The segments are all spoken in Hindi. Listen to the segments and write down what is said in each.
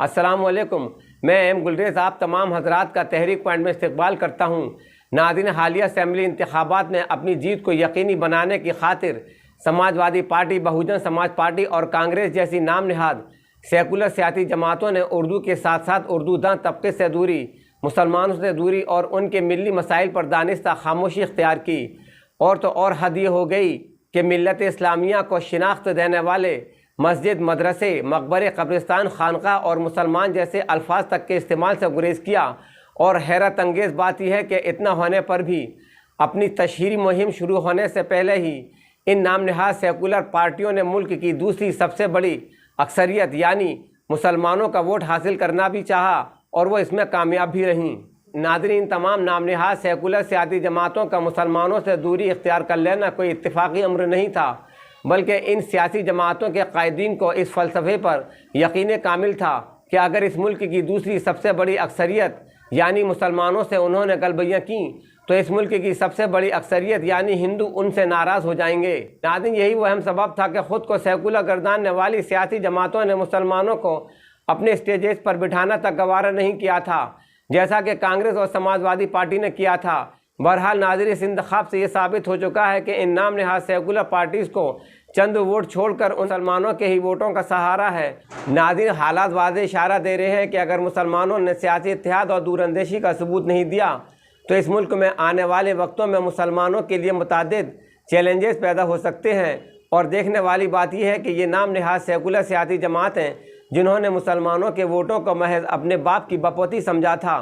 अस्सलामुअलैकुम। मैं एम गुलरेज़ आप तमाम हजरात का तहरीक पॉइंट में इस्तकबाल करता हूँ। नाज़रीन, हालिया असम्बली इंतखाबात में अपनी जीत को यकीनी बनाने की खातिर समाजवादी पार्टी, बहुजन समाज पार्टी और कांग्रेस जैसी नाम नहाद सेकुलर सियासी जमातों ने उर्दू के साथ साथ उर्दू दां तबके से दूरी, मुसलमानों से दूरी और उनके मिली मसाइल पर दानिस्ता खामोशी इख्तियार की। और तो और हद ये हो गई कि मिल्लत इस्लामिया को शिनाख्त देने वाले मस्जिद, मदरसे, मकबरे, कब्रिस्तान, खानका और मुसलमान जैसे अल्फाज तक के इस्तेमाल से गुरेज किया। और हैरत अंगेज़ बात यह है कि इतना होने पर भी अपनी तशहीरी मुहिम शुरू होने से पहले ही इन नाम नहाद सेकुलर पार्टियों ने मुल्क की दूसरी सबसे बड़ी अक्सरियत यानी मुसलमानों का वोट हासिल करना भी चाहा और वो इसमें कामयाब भी रहीं। नाज़रीन, तमाम नाम नहाद सेकुलर सियासी जमातों का मुसलमानों से दूरी इख्तियार कर लेना कोई इत्तेफाकी अम्र नहीं था, बल्कि इन सियासी जमातों के कायदीन को इस फ़लसफ़े पर यकीन कामिल था कि अगर इस मुल्क की दूसरी सबसे बड़ी अक्सरियत यानी मुसलमानों से उन्होंने गलबैयाँ की तो इस मुल्क की सबसे बड़ी अक्सरियत यानी हिंदू उनसे नाराज़ हो जाएंगे। नाज़रीन, यही वह अहम सबब था कि ख़ुद को सेकुलर गर्दानने वाली सियासी जमातों ने मुसलमानों को अपने स्टेजेस पर बिठाना तक गवारा नहीं किया था, जैसा कि कांग्रेस और समाजवादी पार्टी ने किया था। बहरहाल नाज़रीन, इस इंतखाब से ये साबित हो चुका है कि इन नाम नहाद सेकुलर पार्टीज़ को चंद वोट छोड़कर उन मुसलमानों के ही वोटों का सहारा है। नाज़रीन, हालात वाज़ेह इशारा दे रहे हैं कि अगर मुसलमानों ने सियासी इत्तेहाद और दूरअंदेशी का सबूत नहीं दिया तो इस मुल्क में आने वाले वक्तों में मुसलमानों के लिए मुतअद्दिद चैलेंजेस पैदा हो सकते हैं। और देखने वाली बात यह है कि ये नाम नहाद सेकुलर सियासी जमातें जिन्होंने मुसलमानों के वोटों को महज अपने बाप की बपौती समझा था,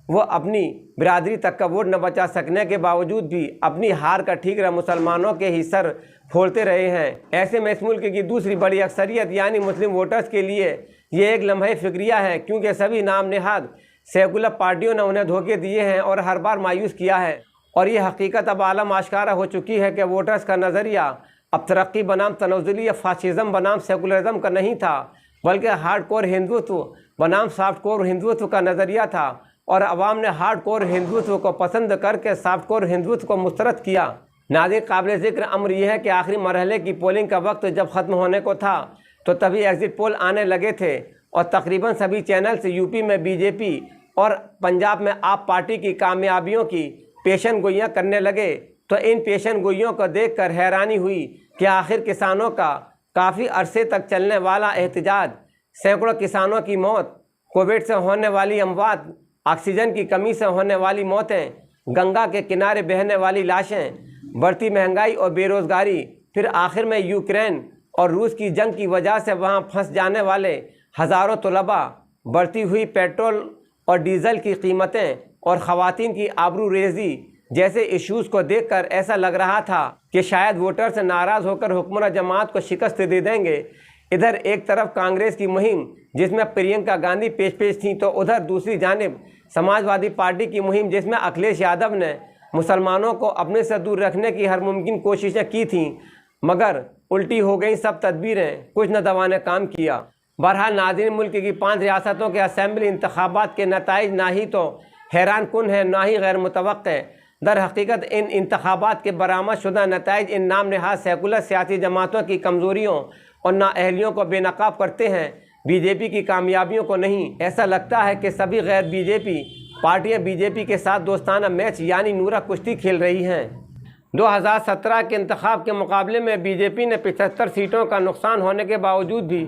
वो अपनी बिरादरी तक का वोट न बचा सकने के बावजूद भी अपनी हार का ठीकरा मुसलमानों के ही सर फोड़ते रहे हैं। ऐसे में इस मुल्क की दूसरी बड़ी अक्सरियत यानी मुस्लिम वोटर्स के लिए ये एक लम्हे फिक्रिया है, क्योंकि सभी नाम नहाद सेकुलर पार्टियों ने उन्हें धोखे दिए हैं और हर बार मायूस किया है। और ये हकीकत अब आलम आश्कारा हो चुकी है कि वोटर्स का नज़रिया अब तरक्की बनाम तनज़्ज़ुली या फाशिज़म बनाम सेकुलरिज़म का नहीं था, बल्कि हार्ड कोर हिंदुत्व बनाम सॉफ्ट कोर हिंदुत्व का नज़रिया था। और अवाम ने हार्ड कोर हिंदुत्व को पसंद करके सॉफ्ट कोर हिंदुत्व को मुस्तरद किया। नाज़रीन, काबिल ज़िक्र अम्र यह है कि आखिरी मरहले की पोलिंग का वक्त जब ख़त्म होने को था तो तभी एग्ज़िट पोल आने लगे थे और तकरीबन सभी चैनल्स यूपी में बीजेपी और पंजाब में आप पार्टी की कामयाबियों की पेशन गोइयाँ करने लगे। तो इन पेशन गोइयों को देखकर हैरानी हुई कि आखिर किसानों का काफ़ी अरसे तक चलने वाला एहतजाज, सैकड़ों किसानों की मौत, कोविड से होने वाली अमवात, ऑक्सीजन की कमी से होने वाली मौतें, गंगा के किनारे बहने वाली लाशें, बढ़ती महंगाई और बेरोज़गारी, फिर आखिर में यूक्रेन और रूस की जंग की वजह से वहाँ फंस जाने वाले हज़ारों तलबा, बढ़ती हुई पेट्रोल और डीज़ल की कीमतें और ख़वातीन की आबरू रेज़ी जैसे इश्यूज़ को देखकर ऐसा लग रहा था कि शायद वोटर से नाराज़ होकर हुक्मरान जमात को शिकस्त दे देंगे। इधर एक तरफ कांग्रेस की मुहिम जिसमें प्रियंका गांधी पेश थी, तो उधर दूसरी जानिब समाजवादी पार्टी की मुहिम जिसमें अखिलेश यादव ने मुसलमानों को अपने से दूर रखने की हर मुमकिन कोशिशें की थीं, मगर उल्टी हो गई सब तदबीरें, कुछ न दवा ने काम किया। बहरहाल नाज़रीन, मुल्क की 5 रियासतों के असम्बली इंतखाबात के नताइज ना ही तो हैरान कुन है ना ही गैर मुतवक्के। दर हकीकत इन इंतखाबात के बरामद शुदा नताइज इन नाम नहाद सेकुलर सियासी जमातों की कमज़ोरियों और नाअहलियों को बेनकाब करते हैं, बीजेपी की कामयाबियों को नहीं। ऐसा लगता है कि सभी गैर बीजेपी पार्टियां बीजेपी के साथ दोस्ताना मैच यानी नूरा कुश्ती खेल रही हैं। 2017 के इंतखाब के मुकाबले में बीजेपी ने 75 सीटों का नुकसान होने के बावजूद भी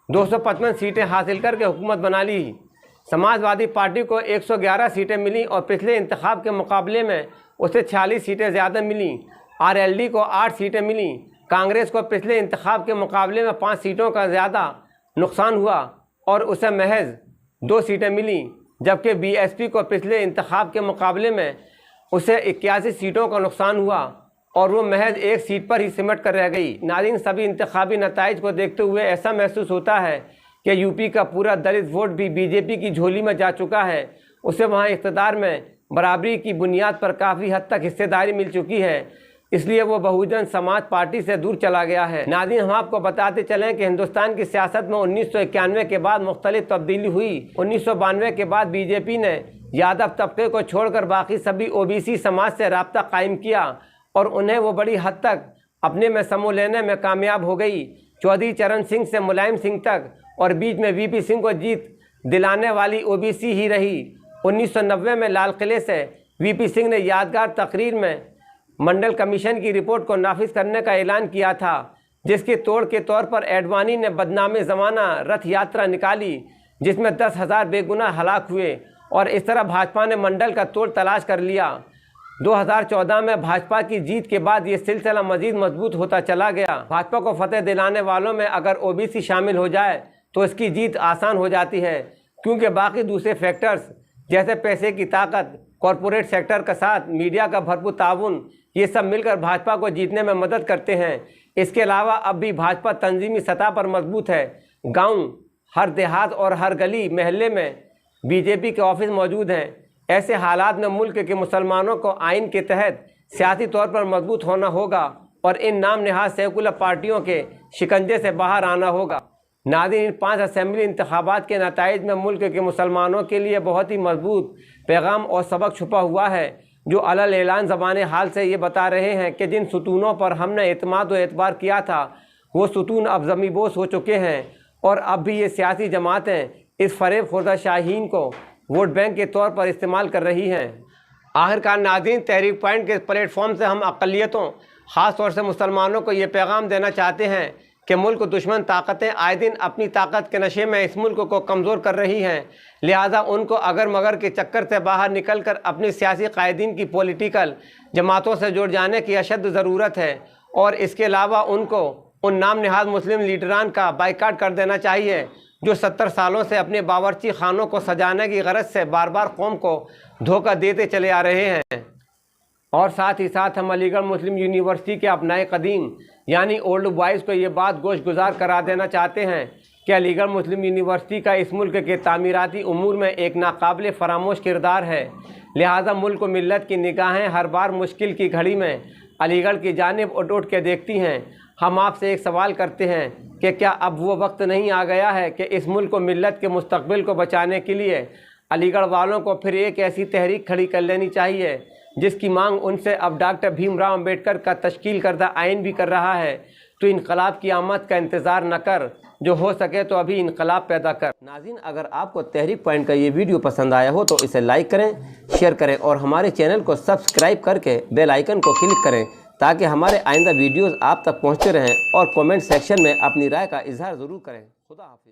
255 सीटें हासिल करके हुकूमत बना ली। समाजवादी पार्टी को 111 सीटें मिली और पिछले इंतखाब के मुकाबले में उसे 46 सीटें ज़्यादा मिली। आरएलडी को 8 सीटें मिली। कांग्रेस को पिछले इंतखाब के मुकाबले में 5 सीटों का ज़्यादा नुकसान हुआ और उसे महज 2 सीटें मिली, जबकि बीएसपी को पिछले इंतखाब के मुकाबले में उसे 81 सीटों का नुकसान हुआ और वो महज 1 सीट पर ही सिमट कर रह गई। नाज़रीन, सभी इंतखाबी नताइज को देखते हुए ऐसा महसूस होता है कि यूपी का पूरा दलित वोट भी बीजेपी की झोली में जा चुका है। उसे वहाँ इक़्तिदार में बराबरी की बुनियाद पर काफ़ी हद तक हिस्सेदारी मिल चुकी है, इसलिए वो बहुजन समाज पार्टी से दूर चला गया है। नाज़रीन, हम आपको बताते चलें कि हिंदुस्तान की सियासत में 1991 के बाद मुख्तलिफ तब्दीली हुई। 1992 के बाद बीजेपी ने यादव तबके को छोड़कर बाकी सभी ओबीसी समाज से राब्ता कायम किया और उन्हें वो बड़ी हद तक अपने में समूह लेने में कामयाब हो गई। चौधरी चरण सिंह से मुलायम सिंह तक और बीच में वीपी सिंह को जीत दिलाने वाली ओबीसी ही रही। 1990 में लाल किले से वीपी सिंह ने यादगार तकरीर में मंडल कमीशन की रिपोर्ट को नाफिज करने का ऐलान किया था, जिसके तोड़ के तौर पर एडवाणी ने बदनामी ज़माना रथ यात्रा निकाली, जिसमें 10,000 बेगुनाह हलाक हुए और इस तरह भाजपा ने मंडल का तोड़ तलाश कर लिया। 2014 में भाजपा की जीत के बाद ये सिलसिला मजीद मजबूत होता चला गया। भाजपा को फतेह दिलाने वालों में अगर ओबीसी शामिल हो जाए तो इसकी जीत आसान हो जाती है, क्योंकि बाकी दूसरे फैक्टर्स जैसे पैसे की ताकत, कॉरपोरेट सेक्टर का साथ, मीडिया का भरपूर ताउन, ये सब मिलकर भाजपा को जीतने में मदद करते हैं। इसके अलावा अब भी भाजपा तंजीमी सतह पर मजबूत है। गाँव, हर देहात और हर गली मोहल्ले में बीजेपी के ऑफिस मौजूद हैं। ऐसे हालात में मुल्क के मुसलमानों को आइन के तहत सियासी तौर पर मजबूत होना होगा और इन नाम नहाज सेकुलर पार्टियों के शिकंजे से बाहर आना होगा। नाज़रीन, इन 5 असेंबली इंतखाबात के नताइज में मुल्क के मुसलमानों के लिए बहुत ही मजबूत पैगाम और सबक छुपा हुआ है, जो अलल ऐलान ज़बान हाल से ये बता रहे हैं कि जिन सुतूनों पर हमने एतमाद व एतबार किया था वो सुतून अब ज़मीबोस हो चुके हैं और अब भी ये सियासी जमातें इस फरेब खुर्दा शाहीन को वोट बैंक के तौर पर इस्तेमाल कर रही हैं। आखिरकार नाज़रीन, तहरीक पॉइंट के प्लेटफॉर्म से हम अक़लियतों, ख़ास तौर से मुसलमानों को ये पैगाम देना चाहते हैं कि मुल्क दुश्मन ताकतें आए दिन अपनी ताकत के नशे में इस मुल्क को कमज़ोर कर रही हैं। लिहाजा उनको अगर मगर के चक्कर से बाहर निकल कर अपनी सियासी कायदीन की पॉलिटिकल जमातों से जुड़ जाने की अशद ज़रूरत है और इसके अलावा उनको उन नाम नहाज मुस्लिम लीडरान का बाइकाट कर देना चाहिए जो 70 सालों से अपने बावर्ची खानों को सजाने की गरज से बार बार कौम को धोखा देते चले आ रहे हैं। और साथ ही साथ हम अलीगढ़ मुस्लिम यूनिवर्सिटी के अपनाए कदीम यानी ओल्ड बॉयज़ को ये बात गोश गुजार करा देना चाहते हैं कि अलीगढ़ मुस्लिम यूनिवर्सिटी का इस मुल्क के तामीराती उमूर में एक नाकाबिल फरामोश किरदार है। लिहाजा मुल्क व मिल्लत की निगाहें हर बार मुश्किल की घड़ी में अलीगढ़ की जानिब उठ के देखती हैं। हम आपसे एक सवाल करते हैं कि क्या अब वो वक्त नहीं आ गया है कि इस मुल्क को मिल्लत के मुस्तकबिल को बचाने के लिए अलीगढ़ वालों को फिर एक ऐसी तहरीक खड़ी कर लेनी चाहिए जिसकी मांग उनसे अब डॉक्टर भीमराव अंबेडकर का तश्कील करदा आइन भी कर रहा है। तो इनकलाब की आमद का इंतज़ार न कर, जो हो सके तो अभी इनकलाब पैदा कर। नाज़रीन, अगर आपको तहरीक पॉइंट का ये वीडियो पसंद आया हो तो इसे लाइक करें, शेयर करें और हमारे चैनल को सब्सक्राइब करके बेल आइकन को क्लिक करें ताकि हमारे आइंदा वीडियोज़ आप तक पहुँचते रहें और कमेंट सेक्शन में अपनी राय का इजहार ज़रूर करें। खुदा हाफ़िज़।